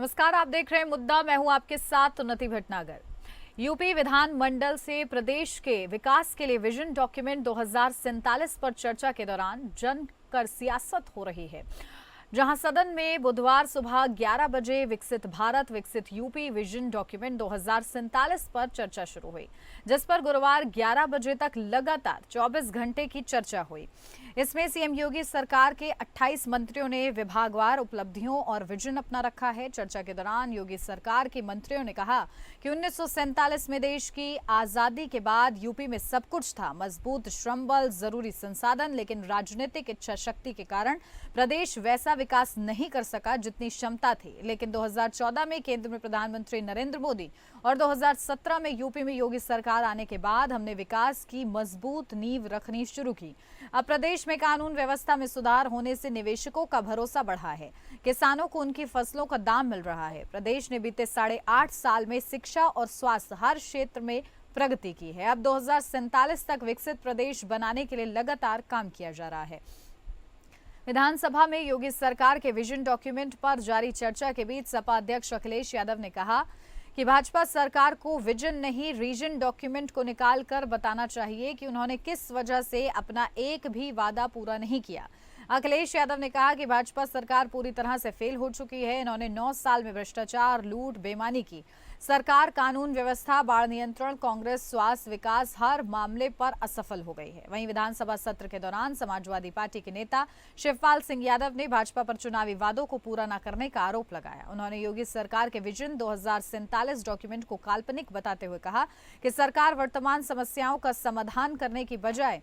नमस्कार, आप देख रहे हैं मुद्दा। मैं हूं आपके साथ उन्नति भटनागर। यूपी विधानमंडल से प्रदेश के विकास के लिए विजन डॉक्यूमेंट 2047 पर चर्चा के दौरान जमकर सियासत हो रही है। जहां सदन में बुधवार सुबह 11 बजे विकसित भारत विकसित यूपी विजन डॉक्यूमेंट 2047 पर चर्चा शुरू हुई, जिस पर गुरुवार 11 बजे तक लगातार 24 घंटे की चर्चा हुई। इसमें सीएम योगी सरकार के 28 मंत्रियों ने विभागवार उपलब्धियों और विजन अपना रखा है। चर्चा के दौरान योगी सरकार के मंत्रियों ने कहा कि 1947 में देश की आजादी के बाद यूपी में सब कुछ था, मजबूत श्रम बल, जरूरी संसाधन, लेकिन राजनीतिक इच्छा शक्ति के कारण प्रदेश वैसा विकास नहीं कर सका जितनी क्षमता थी। लेकिन 2014 में केंद्र में प्रधानमंत्री नरेंद्र मोदी और 2017 में यूपी में योगी सरकार आने के बाद हमने विकास की मजबूत नींव रखनी शुरू की। अब प्रदेश में कानून व्यवस्था में सुधार होने से निवेशकों का भरोसा बढ़ा है, किसानों को उनकी फसलों का दाम मिल रहा है। प्रदेश ने बीते 8.5 साल में शिक्षा और स्वास्थ्य हर क्षेत्र में प्रगति की है। अब 2047 तक विकसित प्रदेश बनाने के लिए लगातार काम किया जा रहा है। विधानसभा में योगी सरकार के विजन डॉक्यूमेंट पर जारी चर्चा के बीच सपा अध्यक्ष अखिलेश यादव ने कहा कि भाजपा सरकार को विजन नहीं, रीजन डॉक्यूमेंट को निकाल कर बताना चाहिए कि उन्होंने किस वजह से अपना एक भी वादा पूरा नहीं किया। अखिलेश यादव ने कहा कि भाजपा सरकार पूरी तरह से फेल हो चुकी है। इन्होंने 9 साल में भ्रष्टाचार, लूट, बेईमानी की। सरकार कानून व्यवस्था, बाढ़ नियंत्रण, कांग्रेस, स्वास्थ्य, विकास हर मामले पर असफल हो गई है। वहीं विधानसभा सत्र के दौरान समाजवादी पार्टी के नेता शिवपाल सिंह यादव ने भाजपा पर चुनावी वादों को पूरा न करने का आरोप लगाया। उन्होंने योगी सरकार के विजन 2047 डॉक्यूमेंट को काल्पनिक बताते हुए कहा कि सरकार वर्तमान समस्याओं का समाधान करने की बजाय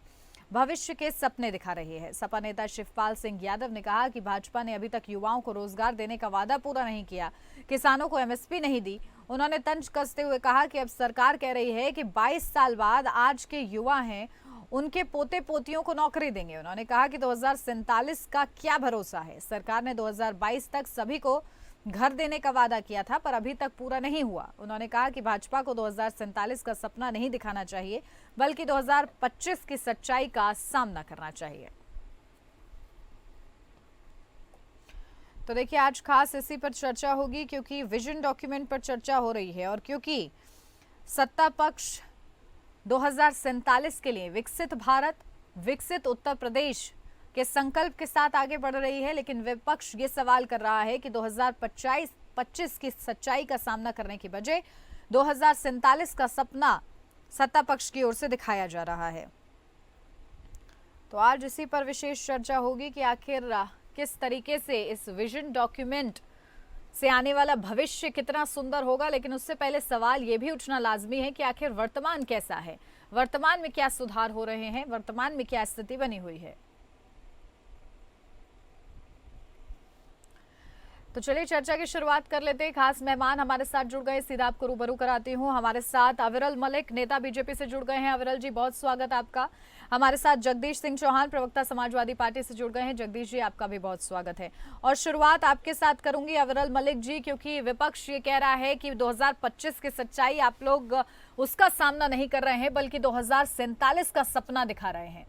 भविष्य के सपने दिखा रही है। सपा नेता शिवपाल सिंह यादव ने कहा कि भाजपा ने अभी तक युवाओं को रोजगार देने का वादा पूरा नहीं किया, किसानों को एमएसपी नहीं दी। उन्होंने तंज कसते हुए कहा कि अब सरकार कह रही है कि 22 साल बाद आज के युवा हैं, उनके पोते पोतियों को नौकरी देंगे। उन्होंने कहा कि 2047 का क्या भरोसा है। सरकार ने 2022 तक सभी को घर देने का वादा किया था, पर अभी तक पूरा नहीं हुआ। उन्होंने कहा कि भाजपा को 2047 का सपना नहीं दिखाना चाहिए, बल्कि 2025 की सच्चाई का सामना करना चाहिए। तो देखिए, आज खास इसी पर चर्चा होगी, क्योंकि विजन डॉक्यूमेंट पर चर्चा हो रही है और क्योंकि सत्ता पक्ष 2047 के लिए विकसित भारत, विकसित उत्तर प्रदेश के संकल्प के साथ आगे बढ़ रही है। लेकिन विपक्ष ये सवाल कर रहा है कि 2025 की सच्चाई का सामना करने की बजाय 2047 का सपना सत्ता पक्ष की ओर से दिखाया जा रहा है। तो आज इसी पर विशेष चर्चा होगी कि आखिर किस तरीके से इस विजन डॉक्यूमेंट से आने वाला भविष्य कितना सुंदर होगा। लेकिन उससे पहले सवाल ये भी उठना लाजमी है कि आखिर वर्तमान कैसा है, वर्तमान में क्या सुधार हो रहे हैं, वर्तमान में क्या स्थिति बनी हुई है। तो चलिए चर्चा की शुरुआत कर लेते हैं। खास मेहमान हमारे साथ जुड़ गए, सीधा आपको रूबरू कराती हूँ। हमारे साथ अविरल मलिक, नेता बीजेपी से जुड़ गए हैं। अविरल जी, बहुत स्वागत आपका। हमारे साथ जगदीश सिंह चौहान, प्रवक्ता समाजवादी पार्टी से जुड़ गए हैं। जगदीश जी, आपका भी बहुत स्वागत है। और शुरुआत आपके साथ करूंगी अविरल मलिक जी, क्योंकि विपक्ष ये कह रहा है कि 2025 की सच्चाई आप लोग उसका सामना नहीं कर रहे हैं, बल्कि 2047 का सपना दिखा रहे हैं।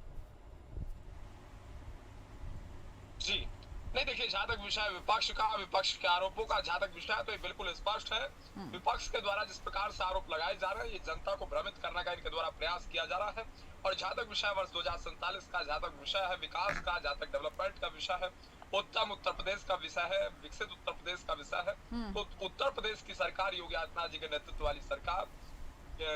जी नहीं, देखिए, जहां तक विषय विपक्ष के आरोपों का जहां तक विषय है तो ये बिल्कुल स्पष्ट है। विपक्ष के द्वारा जिस प्रकार से आरोप लगाए जा रहे हैं, ये जनता को भ्रमित करने का इनके द्वारा प्रयास किया जा रहा है। और जहां तक विषय वर्ष 2047 का, जहां तक विषय है विकास का, जहां तक डेवलपमेंट का विषय है, उत्तम उत्तर प्रदेश का विषय है, विकसित उत्तर प्रदेश का विषय है, तो उत्तर प्रदेश की सरकार, योगी आदित्यनाथ जी के नेतृत्व वाली सरकार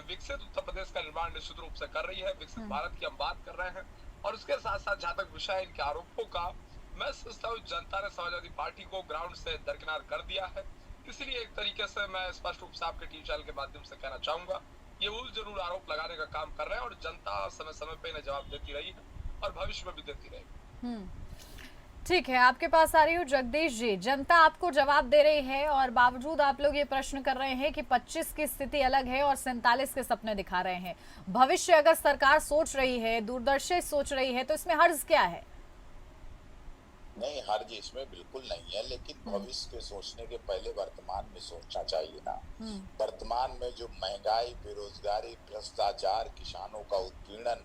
विकसित उत्तर प्रदेश का निर्माण निश्चित रूप से कर रही है। विकसित भारत की हम बात कर रहे हैं। और उसके साथ साथ जहां तक विषय है इनके आरोपों का, मैं सोचता हूँ जनता ने समाजवादी पार्टी को ग्राउंड से दरकिनार कर दिया है। इसीलिए एक तरीके से मैं स्पष्ट रूप से आपके टीवी चैनल के माध्यम से कहना चाहूंगा, ये उल जरूर आरोप लगाने का काम कर रहे हैं और जनता समय समय पे इन्हें जवाब देती रही है और भविष्य में भी देती रहेगी। ठीक है, आपके पास आ रही हूँ जगदीश जी। जनता आपको जवाब दे रही है और बावजूद आप लोग ये प्रश्न कर रहे हैं कि 25 की स्थिति अलग है और 47 के सपने दिखा रहे हैं। भविष्य अगर सरकार सोच रही है, दूरदर्शी सोच रही है, तो इसमें हर्ज क्या है? नहीं, हर्ज इसमें बिल्कुल नहीं है, लेकिन भविष्य के सोचने के पहले वर्तमान में सोचना चाहिए ना। वर्तमान में जो महंगाई, बेरोजगारी, भ्रष्टाचार, किसानों का उत्पीड़न,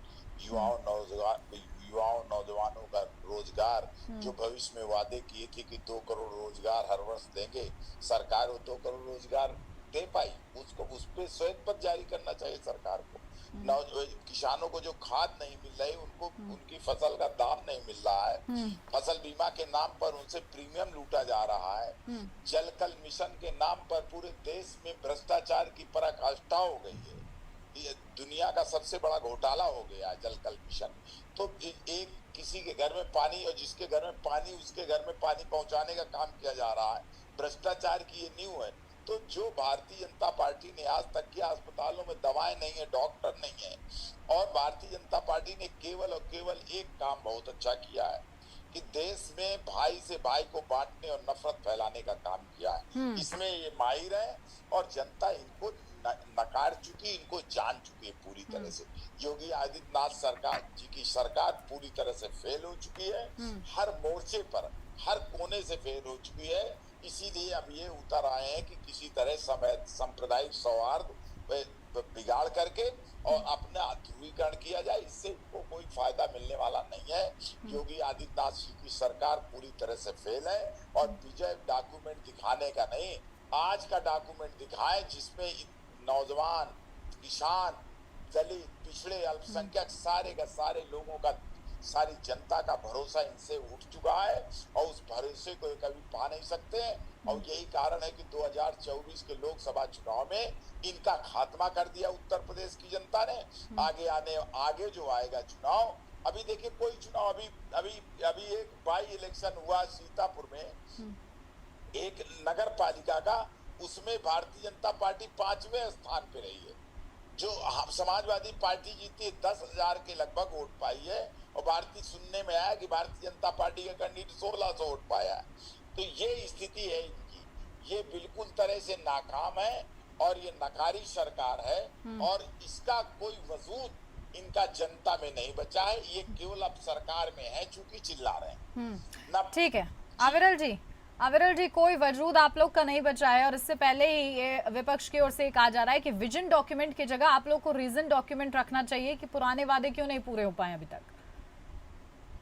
युवाओं नौजवानों का रोजगार, जो भविष्य में वादे किए थे कि 2 करोड़ रोजगार हर वर्ष देंगे, सरकार वो 2 करोड़ रोजगार दे पाई? उसको उस पे श्वेत पत्र जारी करना चाहिए सरकार को। किसानों को जो खाद नहीं मिल रही, उनको उनकी फसल का दाम नहीं मिल रहा है, फसल बीमा के नाम पर उनसे प्रीमियम लूटा जा रहा है, जल कल मिशन के नाम पर पूरे देश में भ्रष्टाचार की पराकाष्ठा हो गई है। ये दुनिया का सबसे बड़ा घोटाला हो गया है जल कल मिशन। तो एक किसी के घर में पानी, और जिसके घर में पानी उसके घर में पानी पहुंचाने का काम किया जा रहा है। भ्रष्टाचार की ये नींव है। तो जो भारतीय जनता पार्टी ने आज तक किया, अस्पतालों में दवाएं नहीं है, डॉक्टर नहीं है, और भारतीय जनता पार्टी ने केवल और केवल एक काम बहुत अच्छा किया है कि देश में भाई से भाई को बांटने और नफरत फैलाने का काम किया है। इसमें ये माहिर है और जनता इनको नकार चुकी, इनको जान चुकी है पूरी तरह से। योगी आदित्यनाथ सरकार जी की सरकार पूरी तरह से फेल हो चुकी है, हर मोर्चे पर, हर कोने से फेल हो चुकी है। इसीलिए अब ये उतर आए हैं कि किसी तरह सांप्रदायिक सौहार्द बिगाड़ करके और अपना ध्रुवीकरण किया जाए। इससे इनको कोई फायदा मिलने वाला नहीं है। योगी आदित्यनाथ जी की सरकार पूरी तरह से फेल है और विजय डॉक्यूमेंट दिखाने का नहीं, आज का डॉक्यूमेंट दिखाए जिसमें नौजवान, किसान, दलित, पिछड़े, अल्पसंख्यक, सारे का सारे लोगों का, सारी जनता का भरोसा इनसे उठ चुका है और उस भरोसे को कभी पा नहीं सकते। और यही कारण है कि 2024 के लोकसभा चुनाव में इनका खात्मा कर दिया उत्तर प्रदेश की जनता ने। आगे जो आएगा चुनाव, अभी देखिए कोई चुनाव, अभी एक बाई इलेक्शन हुआ सीतापुर में, एक नगर पालिका का, उसमें भारतीय जनता पार्टी 5वें स्थान पे रही है। जो समाजवादी पार्टी जीती 10,000 के लगभग वोट पाई है, और भारतीय सुनने में आया कि भारतीय जनता पार्टी का कैंडिडेट 1600 वोट पाया है। तो ये स्थिति है इनकी, ये बिल्कुल तरह से नाकाम है और ये नकारी सरकार है, और इसका कोई वजूद इनका जनता में नहीं बचा है। ये केवल अब सरकार में है चूंकि चिल्ला रहे हैं। ठीक है आविरल जी, कोई वजूद आप लोग का नहीं बचा है, और इससे पहले ही ये विपक्ष की ओर से कहा जा रहा है कि विजन डॉक्यूमेंट की जगह आप लोग को रीजन डॉक्यूमेंट रखना चाहिए कि पुराने वादे क्यों नहीं पूरे हो पाए अभी तक।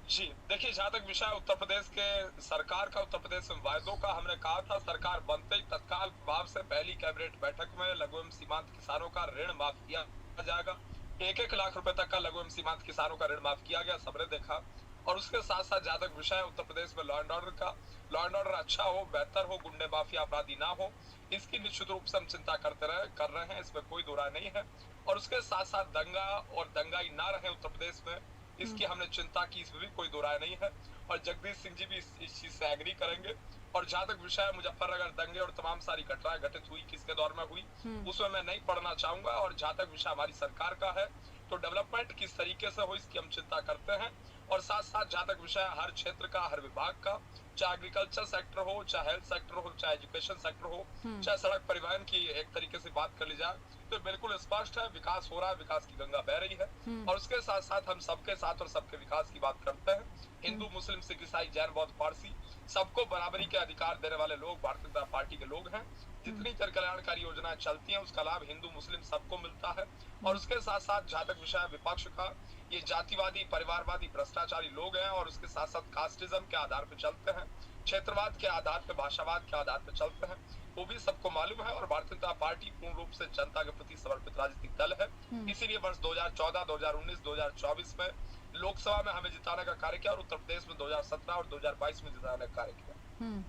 जी देखिए, जहाँ तक विषय उत्तर प्रदेश के सरकार का, उत्तर प्रदेश में वायदों का, हमने कहा था सरकार बनते ही तत्काल प्रभाव से पहली कैबिनेट बैठक में लघु एवं सीमांत किसानों का ऋण माफ किया जाएगा। 1-1 लाख रुपए तक का लघु एवं सीमांत किसानों का ऋण माफ किया गया, सबने देखा। और उसके साथ साथ जहाँ तक विषय उत्तर प्रदेश में लॉ एंड ऑर्डर का, लॉ एंड ऑर्डर अच्छा हो, बेहतर हो, गुंडे माफिया अपराधी ना हो, इसकी निश्चित रूप से हम चिंता कर रहे हैं, इसमें कोई दो राय नहीं है। और उसके साथ साथ दंगा और दंगाई ना रहे उत्तर प्रदेश में, इसकी हमने चिंता की, इसमें भी कोई दो राय नहीं है। और जगदीश सिंह जी भी इस चीज से एग्री करेंगे। और जहाँ तक विषय मुजफ्फरनगर दंगे और तमाम सारी घटनाएं घटित हुई, किसके दौर में हुई, उसमें मैं नहीं पढ़ना चाहूंगा। और जहाँ तक विषय हमारी सरकार का है, तो डेवलपमेंट किस तरीके से हो, इसकी हम चिंता करते हैं। और साथ साथ जहाँ तक विषय हर क्षेत्र का, हर विभाग का, चाहे एग्रीकल्चर सेक्टर हो, चाहे हेल्थ सेक्टर हो, चाहे एजुकेशन सेक्टर हो, चाहे सड़क परिवहन की एक तरीके से बात कर ली जाए, तो बिल्कुल स्पष्ट है विकास हो रहा है, विकास की गंगा बह रही है। और उसके साथ साथ हम सबके साथ और सबके विकास की बात करते हैं। हिंदू, मुस्लिम, सिख, ईसाई, जैन, बौद्ध, पारसी, सबको बराबरी के अधिकार देने वाले लोग भारतीय जनता पार्टी के लोग हैं। जितनी जन कल्याणकारी योजनाएं चलती हैं उसका लाभ हिंदू मुस्लिम सबको मिलता है। और उसके साथ साथ जहाँ तक विषय विपक्ष का, ये जातिवादी, परिवारवादी, भ्रष्टाचारी लोग हैं, और उसके साथ साथ कास्टिज्म के आधार पर चलते हैं, क्षेत्रवाद के आधार पर, भाषावाद के आधार पर चलते हैं, वो भी सबको मालूम है। और भारतीय जनता पार्टी पूर्ण रूप से जनता के प्रति समर्पित राजनीतिक दल है। इसीलिए वर्ष 2014, 2019, 2024 में लोकसभा में हमें जिताने का कार्य किया, और उत्तर प्रदेश में 2017 और 2022 में जिताने का कार्य किया।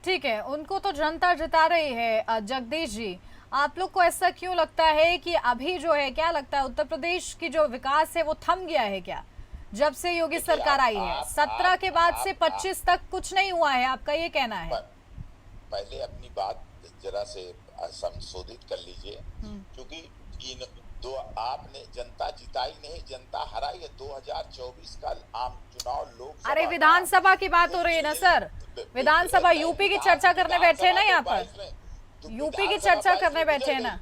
ठीक है, उनको तो जनता जिता रही है। जगदीश जी, आप लोग को ऐसा क्यों लगता है कि अभी जो है, क्या लगता है उत्तर प्रदेश की जो विकास है वो थम गया है क्या, जब से योगी सरकार आई है? 17 के बाद से 25 तक कुछ नहीं हुआ है, आपका ये कहना है? पहले अपनी बात जरा से संशोधित कर लीजिए, क्योंकि आपने जनता जिताई नहीं, जनता हराई है। 2024 का आम चुनाव लोकसभा, अरे विधानसभा की बात हो रही है ना सर, विधानसभा यूपी की चर्चा करने बैठे हैं ना, यहाँ पर यूपी की चर्चा करने बैठे हैं ना।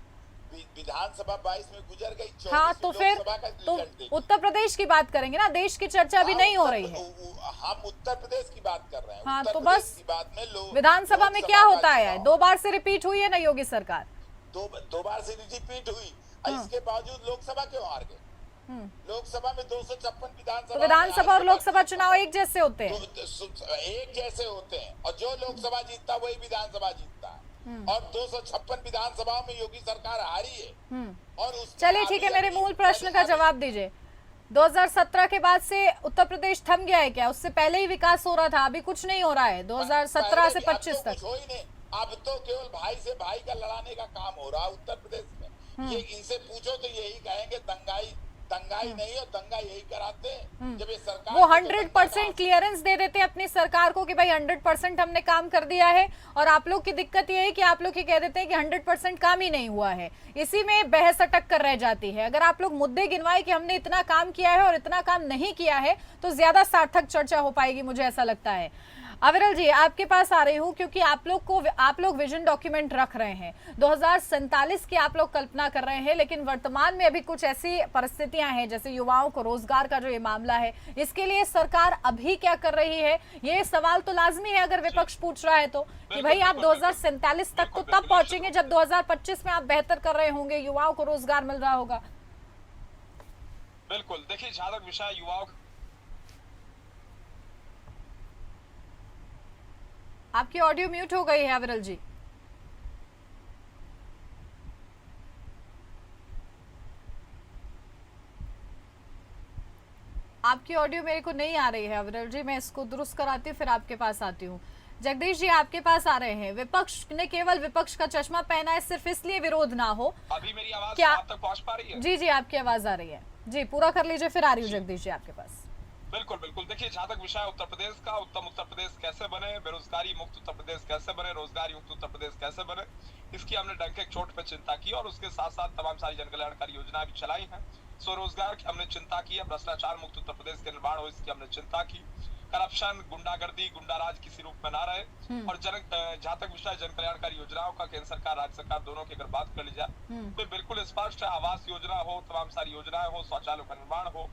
विधानसभा 22 में गुजर गई। हाँ, तो फिर तो उत्तर प्रदेश की बात करेंगे ना, देश की चर्चा अभी नहीं हो रही है। हम उत्तर प्रदेश की बात कर रहे हैं। हाँ, तो बस विधानसभा में क्या होता है, 2 बार से रिपीट हुई है ना योगी सरकार, 2 बार से रिपीट हुई, इसके बावजूद लोकसभा क्यों हार गए? लोकसभा में 256 विधानसभा तो विधानसभा और लोकसभा चुनाव एक जैसे होते हैं। एक जैसे होते हैं और जो लोकसभा जीतता वही विधानसभा जीतता है और 256 विधानसभा में योगी सरकार हारी है। और चलिए ठीक है, मेरे मूल प्रश्न का जवाब दीजिए। 2017 के बाद से उत्तर प्रदेश थम गया है क्या? उससे पहले ही विकास हो रहा था, अभी कुछ नहीं हो रहा है 2017 से 25 तक। हो ही नहीं, अब तो केवल भाई से भाई का लड़ाने का काम हो रहा है उत्तर प्रदेश में। ये इनसे पूछो तो यही कहेंगे दंगाई नहीं हो, दंगा यही कराते हैं जब ये सरकार वो 100% क्लियरेंस दे देते हैं अपनी सरकार को कि भाई 100% हमने काम कर दिया है, और आप लोग की दिक्कत ये है कि आप लोग ये कह देते हैं कि 100% काम ही नहीं हुआ है। इसी में बहस अटक कर रह जाती है। अगर आप लोग मुद्दे गिनवाए कि हमने इतना काम किया है और इतना काम नहीं किया है तो ज्यादा सार्थक चर्चा हो पाएगी, मुझे ऐसा लगता है। अविरल जी, आपके पास आ रही हूँ क्योंकि आप लोग विजन डॉक्यूमेंट रख रहे हैं, 2047 की आप लोग कल्पना कर रहे हैं, लेकिन वर्तमान में अभी कुछ ऐसी परिस्थितियां हैं जैसे युवाओं को रोजगार का जो ये मामला है, इसके लिए सरकार अभी क्या कर रही है? ये सवाल तो लाजमी है अगर विपक्ष पूछ रहा है तो, कि भाई आप 2047 तक तो तब पहुंचेंगे जब 2025 में आप बेहतर कर रहे होंगे, युवाओं को रोजगार मिल रहा होगा। बिल्कुल, देखिए जहां तक विषय युवाओं, आपकी ऑडियो म्यूट हो गई है अविरल जी। आपकी ऑडियो मेरे को नहीं आ रही है अविरल जी, मैं इसको दुरुस्त कराती हूँ फिर आपके पास आती हूँ। जगदीश जी आपके पास आ रहे हैं। विपक्ष ने केवल विपक्ष का चश्मा पहना है सिर्फ इसलिए विरोध ना हो। अभी मेरी आवाज क्या आप तक पहुंच पा रही है? जी जी, आपकी आवाज आ रही है जी, पूरा कर लीजिए फिर आ रही हूँ जगदीश जी आपके पास। बिल्कुल बिल्कुल, देखिए जहां तक विषय उत्तर प्रदेश का, उत्तम उत्तर प्रदेश कैसे बने, बेरोजगारी मुक्त उत्तर प्रदेश कैसे बने, रोजगार युक्त उत्तर प्रदेश कैसे बने, इसकी हमने डंके की चोट पे चिंता की और उसके साथ साथ तमाम सारी जनकल्याणकारी योजना भी चलाई हैं। स्वरोजगार की हमने चिंता की है, भ्रष्टाचार मुक्त उत्तर प्रदेश के निर्माण हो इसकी हमने चिंता की, करप्शन, गुंडागर्दी, गुंडाराज किसी रूप में ना रहे, और जहां तक विषय जनकल्याणकारी योजनाओं का केंद्र सरकार राज्य सरकार दोनों की अगर बात कर ली जाए तो बिल्कुल स्पष्ट है। आवास योजना हो, तमाम सारी योजनाएं हो, शौचालयों का निर्माण हो,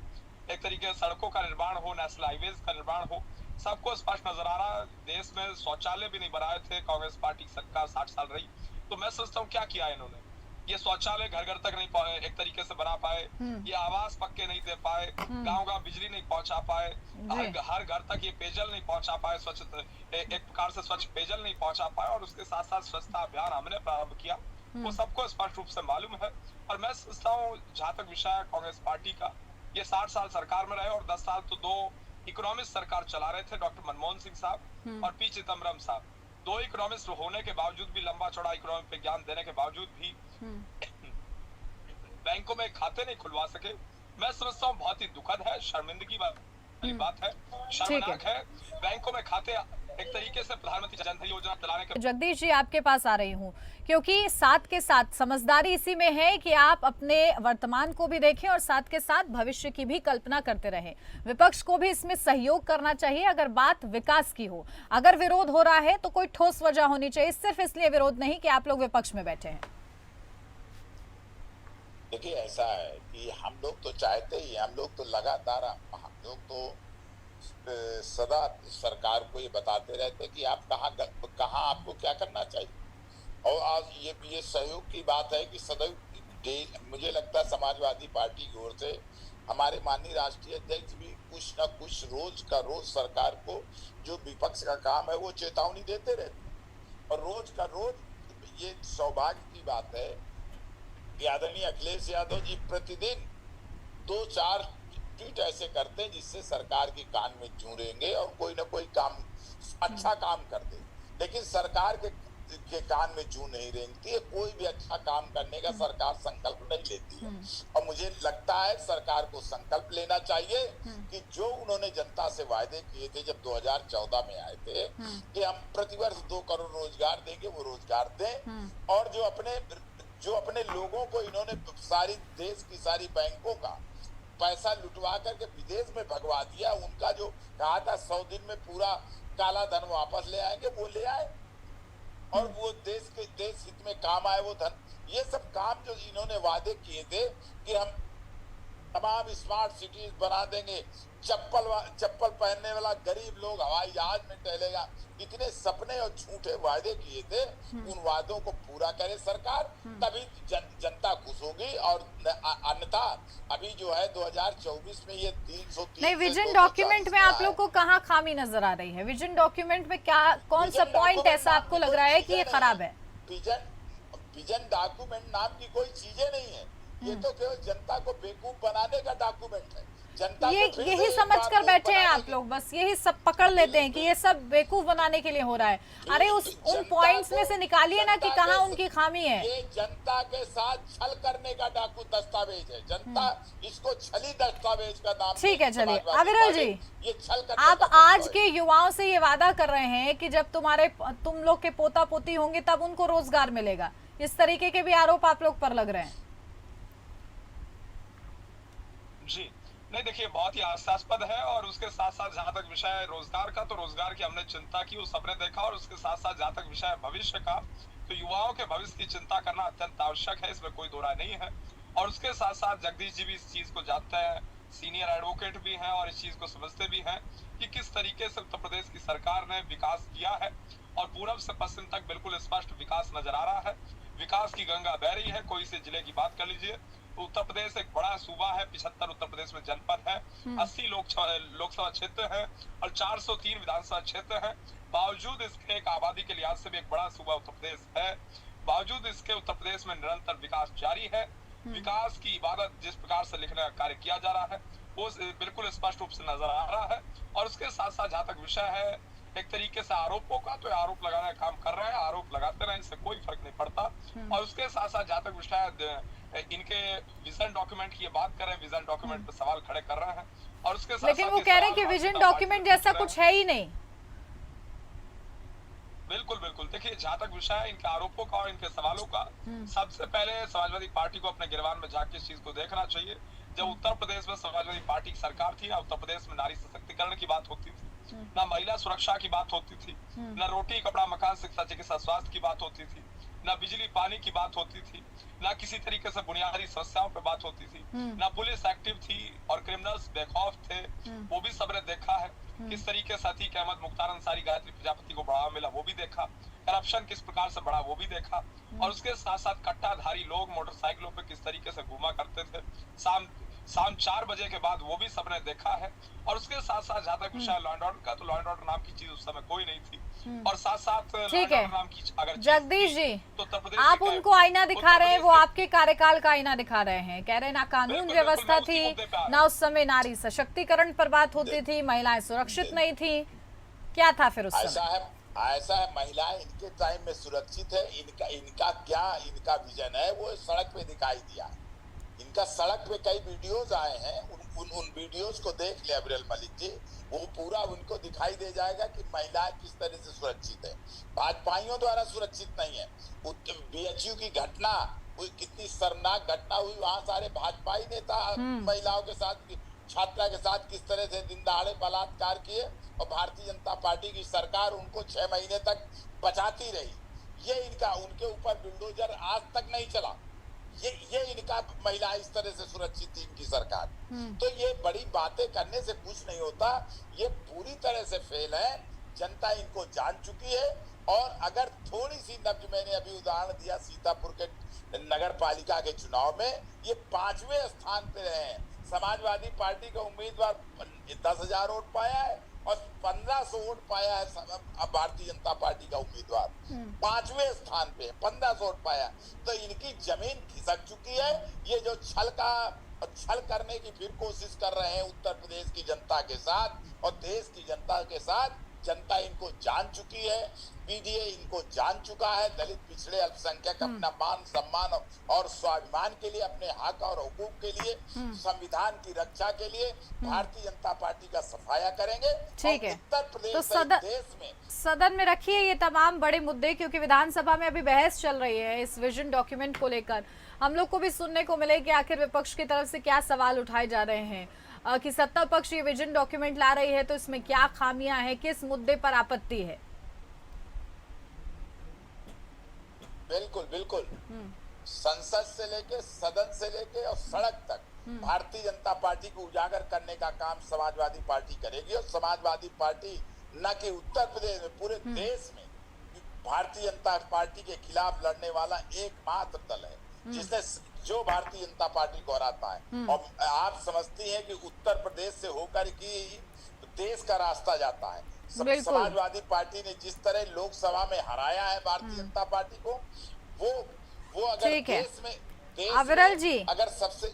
एक तरीके से सड़कों का निर्माण हो, नेशनल हाईवेज का निर्माण हो, सबको स्पष्ट नजर आ रहा है। देश में शौचालय भी नहीं बनाए थे कांग्रेस पार्टी की सरकार 60 साल रही, तो मैं सोचता हूँ क्या किया इन्होंने। ये शौचालय घर घर तक नहीं एक तरीके से बना पाए, ये आवास पक्के नहीं दे पाए, गांव बिजली नहीं पहुंचा पाए, हर घर तक ये पेयजल नहीं पहुंचा पाए, स्वच्छ एक प्रकार से स्वच्छ पेयजल नहीं पहुंचा पाए, और उसके साथ साथ स्वच्छता अभियान हमने प्रारंभ किया, वो सबको स्पष्ट रूप से मालूम है। और मैं सोचता हूँ जहां तक विषय कांग्रेस पार्टी का, ये 60 साल सरकार में रहे और 10 साल तो 2 इकोनॉमिस्ट सरकार चला रहे थे, डॉक्टर मनमोहन सिंह साहब और पी चिदम्बरम साहब। 2 इकोनॉमिस्ट होने के बावजूद भी, लंबा चौड़ा इकोनॉमिक पे ज्ञान देने के बावजूद भी बैंकों में खाते नहीं खुलवा सके। मैं समझता हूँ बहुत ही दुखद है, शर्मिंदगी वाली बात है, शर्मनाक है। बैंकों में खाते एक तरीके से प्रधानमंत्री जन धन योजना चलाने के। जगदीश जी आपके पास आ रही हूँ क्योंकि साथ के साथ समझदारी इसी में है कि आप अपने वर्तमान को भी देखें और साथ के साथ भविष्य की भी कल्पना करते रहें। विपक्ष को भी इसमें सहयोग करना चाहिए अगर बात विकास की हो। अगर विरोध हो रहा है तो कोई ठोस वजह होनी चाहिए, सिर्फ इसलिए विरोध नहीं कि आप लोग विपक्ष में बैठे हैं। देखिए ऐसा है कि हम लोग तो चाहते ही, हम लोग तो लगातार, हम लोग तो सदा सरकार को ये बताते रहते कि आप कहाँ आपको क्या करना चाहिए। और आज ये सहयोग की बात है कि सदैव मुझे लगता है समाजवादी पार्टी की ओर से हमारे माननीय राष्ट्रीय अध्यक्ष भी कुछ न कुछ रोज का रोज सरकार को जो विपक्ष का काम है वो चेतावनी देते रहते, और रोज का रोज ये सौभाग्य की बात है कि आदरणीय अखिलेश यादव जी प्रतिदिन 2-4 ट्वीट ऐसे करते हैं जिससे सरकार के कान में जू रहेंगे और कोई ना कोई काम अच्छा काम कर दे, लेकिन सरकार के कान में जू नहीं रेंगती है। कोई भी अच्छा काम करने का सरकार संकल्प नहीं लेती है, और मुझे लगता है सरकार को संकल्प लेना चाहिए कि जो उन्होंने जनता से वायदे किए थे जब 2014 में आए थे कि हम प्रतिवर्ष 2 करोड़ रोजगार देंगे, वो रोजगार दें, और जो अपने लोगों को इन्होंने सारी देश की सारी बैंकों का पैसा लुटवा करके विदेश में भगवा दिया, उनका जो कहा था 100 दिन में पूरा काला धन वापस ले आएंगे, वो ले आए, और वो देश हित में काम आए वो धन। ये सब काम जो इन्होंने वादे किए थे कि हम तमाम स्मार्ट सिटीज बना देंगे, चप्पल पहनने वाला गरीब लोग हवाई जहाज में टहलेगा। इतने सपने और झूठे वादे किए थे, उन वादों को पूरा करे सरकार, तभी जनता खुश होगी। और अन्यथा अभी जो है 2024 में ये 330 नहीं, विजन डॉक्यूमेंट में आप लोग को कहाँ खामी नजर आ रही है? विजन डॉक्यूमेंट में क्या, कौन सा पॉइंट ऐसा आपको लग रहा है कि ये खराब है? विजन डॉक्यूमेंट नाम की कोई चीजें नहीं है, ये तो केवल जनता को बेवकूफ बनाने का डॉक्यूमेंट है। जनता यही समझ कर बैठे हैं आप लोग, बस यही सब पकड़ लेते हैं कि ये सब बेवकूफ बनाने के लिए हो रहा है। अरे उन पॉइंट्स में से निकालिए ना कि कहाँ उनकी खामी है। ये जनता के साथ छल करने का दस्तावेज है, जनता इसको छली दस्तावेज का नाम। ठीक है, चलिए अविरल जी, ये छल करने आप आज के युवाओं से ये वादा कर रहे हैं कि जब तुम लोग के पोता पोती होंगे तब उनको रोजगार मिलेगा, इस तरीके के भी आरोप आप लोग पर लग रहे हैं। जी नहीं, देखिए बहुत ही हास्यास्पद है। और उसके साथ साथ जहां तक विषय है रोजगार का, तो रोजगार की हमने चिंता की, उस सपने देखा। और उसके साथ साथ जहां तक विषय है भविष्य का, तो युवाओं के भविष्य की चिंता करना अत्यंत आवश्यक है, इसमें कोई दो राय नहीं है। और उसके साथ साथ जगदीश जी भी इस चीज को जानते हैं, सीनियर एडवोकेट भी हैं और इस चीज को समझते भी हैं कि किस तरीके से उत्तर प्रदेश की सरकार ने विकास किया है। और पूरब से पश्चिम तक बिल्कुल स्पष्ट विकास नजर आ रहा है, विकास की गंगा बह रही है। कोई से जिले की बात कर लीजिए, उत्तर प्रदेश एक बड़ा सूबा है, 75 उत्तर प्रदेश में जनपद है, 80 लोकसभा क्षेत्र है और 403 विधानसभा क्षेत्र है। बावजूद इसके एक आबादी के लिहाज से भी एक बड़ा सूबा उत्तर प्रदेश है। बावजूद इसके उत्तर प्रदेश में निरंतर विकास जारी है। विकास की इबादत जिस प्रकार से लिखने का कार्य किया जा रहा है वो बिल्कुल स्पष्ट रूप से नजर आ रहा है। और उसके साथ साथ जहाँ तक विषय है एक तरीके से आरोपों का, तो आरोप लगाने का काम कर रहे हैं, आरोप लगाते रहे, इससे कोई फर्क नहीं पड़ता। और उसके साथ साथ जहाँ तक विषय इनके विजन डॉक्यूमेंट की बात करें, विजन डॉक्यूमेंट पे सवाल खड़े कर रहे हैं। और उसके साथ लेकिन वो कह रहे हैं कि विजन डॉक्यूमेंट जैसा कुछ है ही नहीं। बिल्कुल बिल्कुल, देखिए जहाँ तक विषय है इनके आरोपों का और इनके सवालों का, सबसे पहले समाजवादी पार्टी को अपने गिरबान में जाके इस चीज को देखना चाहिए। जब उत्तर प्रदेश में समाजवादी पार्टी की सरकार थी ना, उत्तर प्रदेश में नारी सशक्तिकरण की बात होती थी, ना महिला सुरक्षा की बात होती थी, ना रोटी कपड़ा मकान शिक्षा चिकित्सा स्वास्थ्य की बात होती थी, ना बिजली पानी की बात होती थी, ना किसी तरीके से बुनियादी समस्याओं पे बात होती थी, ना पुलिस एक्टिव थी और क्रिमिनल्स बेखौफ थे, वो भी सबने देखा है। किस तरीके से अतीक अहमद, मुख्तार अंसारी, गायत्री प्रजापति को बढ़ावा मिला वो भी देखा, करप्शन किस प्रकार से बढ़ा वो भी देखा। और उसके साथ साथ कट्टाधारी लोग मोटरसाइकिलों पे किस तरीके से घूमा करते थे शाम 4 बजे के बाद, वो भी सबने देखा है। और उसके साथ साथ जहाँ तक विषय लॉ एंड ऑर्डर का, तो लॉ एंड ऑर्डर नाम की चीज उस समय कोई नहीं थी। और साथ साथ ठीक है नाम की अगर जगदीश जी, तो आप उनको आईना दिखा रहे हैं, वो आपके कार्यकाल का आईना दिखा रहे हैं। कह रहे हैं ना कानून व्यवस्था थी, ना उस समय नारी सशक्तिकरण पर बात होती थी, महिलाएं सुरक्षित नहीं थी। क्या था फिर उस समय? ऐसा है, महिलाएं इनके टाइम में सुरक्षित है। इनका विजन है वो सड़क पे दिखाई दिया। इनका सड़क पे कई वीडियोस आए हैं, उन वीडियोस को देख ले अविरल मलिक जी, वो पूरा उनको दिखाई दे जाएगा कि महिलाएं किस तरह से सुरक्षित है। भाजपाइयों द्वारा सुरक्षित नहीं है। बीएचयू की घटना हुई, कितनी शर्मनाक घटना हुई, वहां सारे भाजपाई नेता महिलाओं के साथ, छात्रा के साथ किस तरह से दिन दहाड़े बलात्कार किए और भारतीय जनता पार्टी की सरकार उनको 6 महीने तक बचाती रही। ये इनका, उनके ऊपर बुलडोजर आज तक नहीं चला। ये इनका महिला इस तरह से सुरक्षित थी इनकी सरकार। तो ये बड़ी बातें करने से कुछ नहीं होता, ये पूरी तरह से फेल है। जनता इनको जान चुकी है। और अगर थोड़ी सी नब्ज, मैंने अभी उदाहरण दिया सीतापुर के नगर पालिका के चुनाव में, ये 5वें स्थान पे रहे हैं। समाजवादी पार्टी का उम्मीदवार 10,000 वोट पाया है और 1500 वोट पाया है भारतीय जनता पार्टी का उम्मीदवार। 5वें स्थान पे 1500 वोट पाया। तो इनकी जमीन खिसक चुकी है। ये जो छल करने की फिर कोशिश कर रहे हैं उत्तर प्रदेश की जनता के साथ और देश की जनता के साथ, जनता इनको जान चुकी है। पीडीए इनको जान चुका है। दलित पिछड़े अल्पसंख्यक अपना मान सम्मान और स्वाभिमान के लिए, अपने हक और हुकूक के लिए, संविधान की रक्षा के लिए भारतीय जनता पार्टी का सफाया करेंगे। ठीक है, उत्तर प्रदेश तो देश में सदन में रखिए ये तमाम बड़े मुद्दे, क्योंकि विधानसभा में अभी बहस चल रही है इस विजन डॉक्यूमेंट को लेकर। हम लोग को भी सुनने को मिले कि आखिर विपक्ष की तरफ से क्या सवाल उठाए जा रहे हैं कि सत्ता पक्ष ये विजन डॉक्यूमेंट ला रही है तो इसमें क्या खामियां हैं, किस मुद्दे पर आपत्ति है। बिल्कुल बिल्कुल, संसद से लेके, सदन से लेके और सड़क तक भारतीय जनता पार्टी को उजागर करने का काम समाजवादी पार्टी करेगी। और समाजवादी पार्टी न कि उत्तर प्रदेश में, पूरे देश में भारतीय जनता पार्टी के खिलाफ लड़ने वाला एकमात्र दल है जिसने जो भारतीय जनता पार्टी को हराता है। और आप समझती हैं कि उत्तर प्रदेश से होकर की देश का रास्ता जाता है। समाजवादी पार्टी ने जिस तरह लोकसभा में हराया है भारतीय जनता पार्टी को, वो अगर देश में अविरल जी, अगर सबसे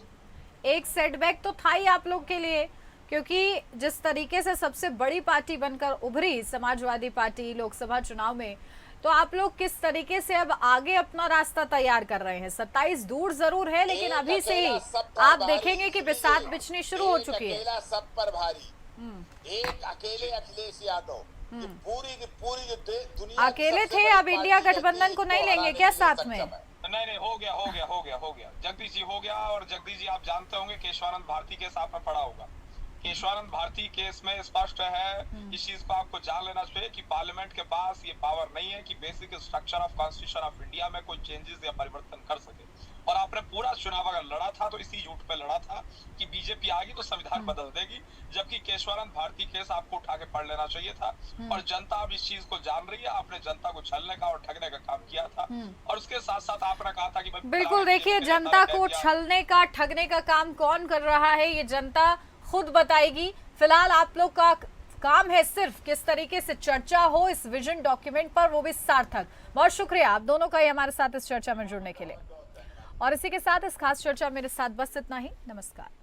एक सेटबैक तो था ही आप लोग के लिए, क्योंकि जिस तरीके से सबसे बड़ी पार्टी बनकर उभरी समाजवादी पार्टी लोकसभा चुनाव में, तो आप लोग किस तरीके से अब आगे अपना रास्ता तैयार कर रहे हैं? 27 दूर जरूर है, लेकिन अभी से ही आप देखेंगे कि बिसात बिछनी शुरू हो चुकी है। सब पर भारी एक अकेले अखिलेश यादव की पूरी जो दुनिया अकेले थे। अब इंडिया गठबंधन को नहीं लेंगे क्या साथ में? नहीं, हो गया जगदीश जी हो गया। और जगदीश जी आप जानते होंगे केशवानंद भारती केस आप में पड़ा होगा। केशवानंद भारती केस में स्पष्ट है, इस चीज को आपको जान लेना चाहिए कि पार्लियामेंट के पास ये पावर नहीं है कि basic structure of constitution of India में कोई चेंजेस या परिवर्तन कर सके। और आपने पूरा चुनाव अगर लड़ा था तो इसी झूठ पे लड़ा था कि बीजेपी आएगी तो संविधान बदल देगी, जबकि केशवानंद भारती केस आपको उठा के पढ़ लेना चाहिए था। और जनता अब इस चीज को जान रही है। आपने जनता को छलने का और ठगने का काम किया था। और उसके साथ साथ आपने कहा था कि बिल्कुल, देखिए जनता को छलने का ठगने का काम कौन कर रहा है ये जनता खुद बताएगी। फिलहाल आप लोग का काम है सिर्फ किस तरीके से चर्चा हो इस विजन डॉक्यूमेंट पर, वो भी सार्थक। बहुत शुक्रिया आप दोनों का ही हमारे साथ इस चर्चा में जुड़ने के लिए। और इसी के साथ इस खास चर्चा मेरे साथ बस इतना ही। नमस्कार।